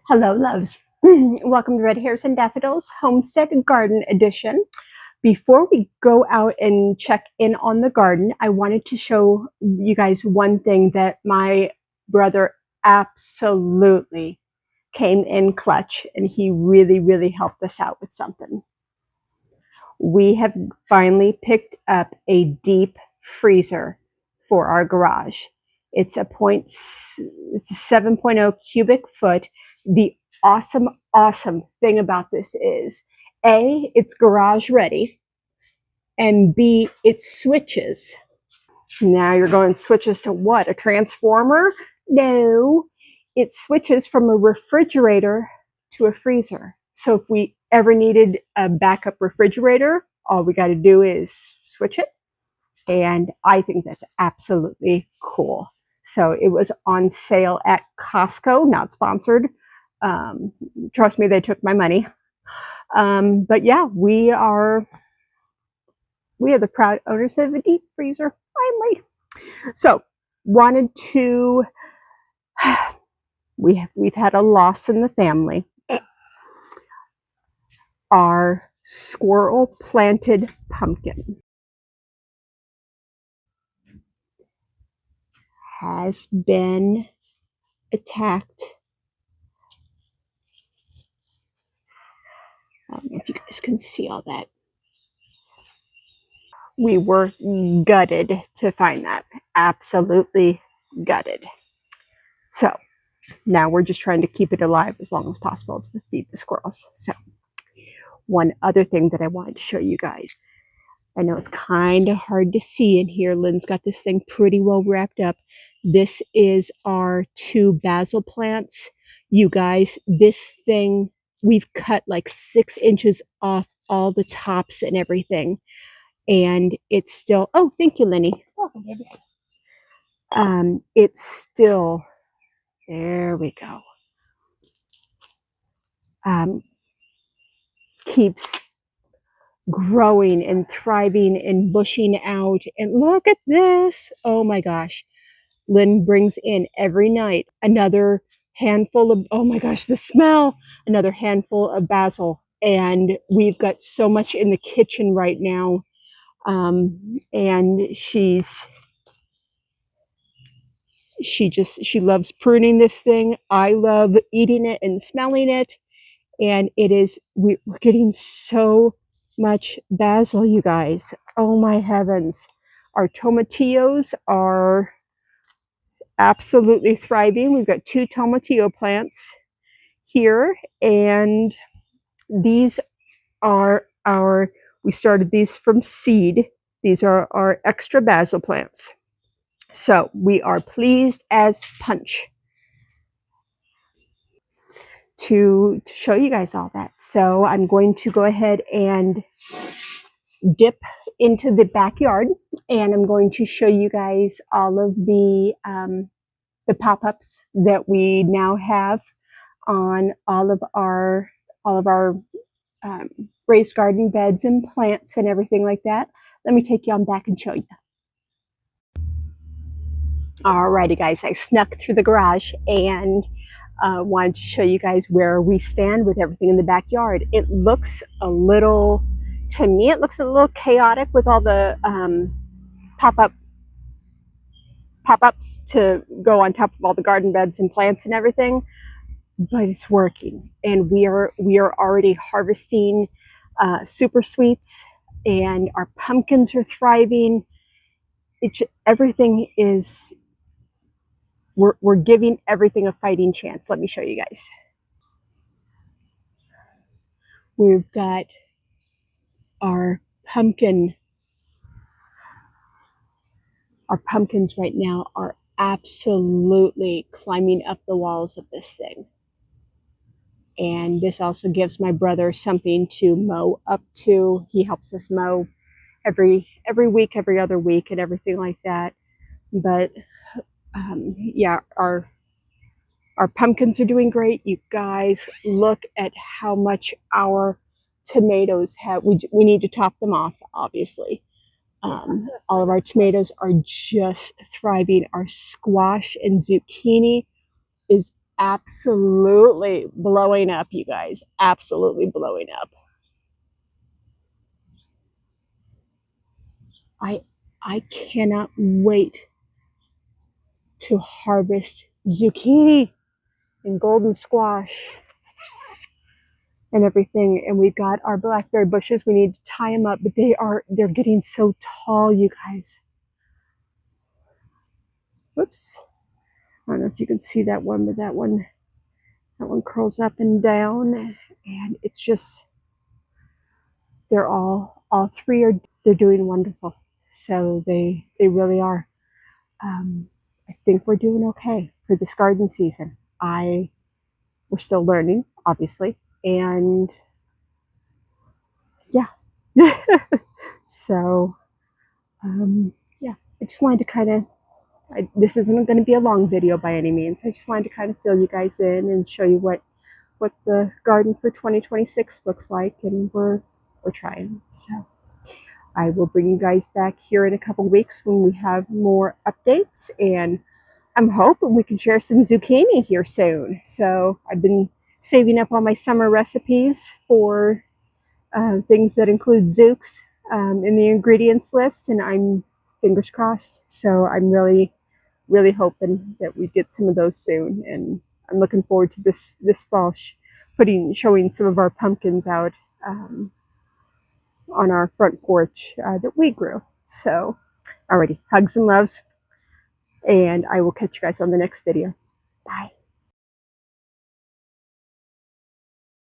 Hello, loves. Welcome to Red Hairs and Daffodils Homestead Garden Edition. Before we go out and check in on the garden, I wanted to show you guys one thing that my brother absolutely came in clutch, and he really helped us out with something. We have finally picked up a deep freezer for our garage. It's a 7.0 cubic foot. The awesome thing about this is A, it's garage ready, and B, it switches. Now you're going, switches to what? A transformer? No, it switches from a refrigerator to a freezer. So if we ever needed a backup refrigerator, all we got to do is switch it. And I think that's absolutely cool. So it was on sale at Costco, not sponsored. Trust me, they took my money. But yeah, we are the proud owners of a deep freezer, finally. So wanted to, we've had a loss in the family. Our squirrel planted pumpkin has been attacked. I don't know if you guys can see all that. We were gutted to find that. Absolutely gutted. So now we're just trying to keep it alive as long as possible to feed the squirrels. So one other thing that I wanted to show you guys. I know it's kind of hard to see in here. Lynn's got this thing pretty well wrapped up. This is our 2 basil plants. You guys, this thing, we've cut like 6 inches off all the tops and everything. And it's still, oh, thank you, Lenny. Welcome, baby. It's still, there we go. Keeps growing and thriving and bushing out. And look at this. Oh my gosh. Lynn brings in every night another handful of, oh my gosh, the smell, another handful of basil. And we've got so much in the kitchen right now. And she loves pruning this thing. I love eating it and smelling it. And we're getting so much basil, you guys. Oh my heavens. Our tomatillos are absolutely thriving. We've got 2 tomatillo plants here, and these are we started these from seed. These are our extra basil plants. So we are pleased as punch to show you guys all that. So I'm going to go ahead and dip into the backyard, and I'm going to show you guys all of the pop-ups that we now have on all of our raised garden beds and plants and everything like that. Let me take you on back and show you. Alrighty, guys, I snuck through the garage and wanted to show you guys where we stand with everything in the backyard. It looks a little, to me, it looks a little chaotic with all the pop-ups to go on top of all the garden beds and plants and everything, but it's working. And we are already harvesting super sweets, and our pumpkins are thriving. Everything is, we're giving everything a fighting chance. Let me show you guys. We've got our pumpkins right now are absolutely climbing up the walls of this thing. And this also gives my brother something to mow up to. He helps us mow every week, every other week, and everything like that. But yeah, our pumpkins are doing great. You guys, look at how much our tomatoes have. We need to top them off, obviously. All of our tomatoes are just thriving. Our squash and zucchini is absolutely blowing up, you guys. Absolutely blowing up. I cannot wait to harvest zucchini and golden squash and everything. And we've got our blackberry bushes. We need to tie them up, but they're getting so tall, you guys. Whoops. I don't know if you can see that one, but that one curls up and down, and it's just, they're all three they're doing wonderful. So they really are. I think we're doing okay for this garden season. We're still learning, obviously, and yeah. So yeah, I just wanted to kind of, this isn't going to be a long video by any means. I just wanted to kind of fill you guys in and show you what the garden for 2026 looks like, and we're trying. So I will bring you guys back here in a couple weeks when we have more updates, and I'm hoping we can share some zucchini here soon. So I've been saving up all my summer recipes for things that include zooks in the ingredients list, and I'm fingers crossed. So I'm really hoping that we get some of those soon, and I'm looking forward to this fall showing some of our pumpkins out on our front porch that we grew. So alrighty, hugs and loves, and I will catch you guys on the next video. Bye.